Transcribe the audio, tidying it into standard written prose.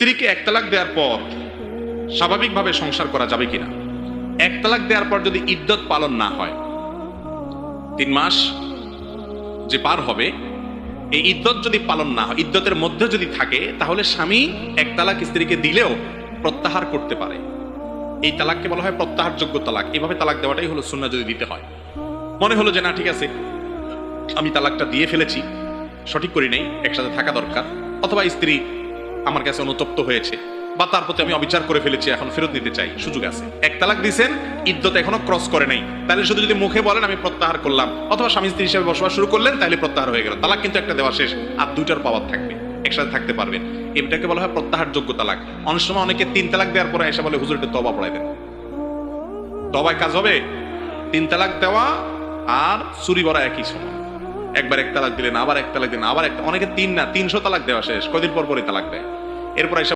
স্ত্রীকে এক তালাক দেওয়ার পর স্বাভাবিকভাবে সংসার করা যাবে কিনা? এক তালাক দেওয়ার পর যদি ইদ্যত পালন না হয়, 3 মাস যে পার হবে, এই ইদ্যত যদি পালন না হয়, ইদ্যতের মধ্যে যদি থাকে, তাহলে স্বামী এক তালাক স্ত্রীকে দিলেও প্রত্যাহার করতে পারে। এই তালাককে বলা হয় প্রত্যাহারযোগ্য তালাক। এভাবে তালাক দেওয়াটাই হলো সুন্নাহ। যদি দিতে হয়, মনে হলো যে না ঠিক আছে আমি তালাকটা দিয়ে ফেলেছি, সঠিক করি নাই, একসাথে থাকা দরকার, অথবা স্ত্রী আমার কাছে অনুতপ্ত হয়েছে বা তার প্রতি আমি অবিচার করে ফেলেছি, এখন ফেরত নিতে চাই, সুযোগ আছে। এক তালাক দিয়েছেন, ইদ্যত এখনো ক্রস করে নাই, তাহলে শুধু যদি মুখে বলেন আমি প্রত্যাহার করলাম, অথবা স্বামী স্ত্রী হিসেবে বসবাস শুরু করলেন, তাহলে প্রত্যাহার হয়ে গেল। তালাক কিন্তু একটা দেওয়া শেষ, আর 2টার পাওয়ার থাকবে, একসাথে থাকতে পারবেন। এটাকে বলা হয় প্রত্যাহারযোগ্য তালাক। অনেক সময় অনেকে 3 তালাক দেওয়ার পরে এসে বলে হুজুর একটু তওবা পড়াই দেন। তওবায় কাজ হবে? 3 তালাক দেওয়া আর চুরি ভরা একই সময়। একবার এক তালাক দিলেন, আবার এক তালাক দিলেন, আবার অনেকে 3 না 300 তালাক দেওয়া শেষ, কয়দিন পর পরই তালাক দেয়। এরপর এসে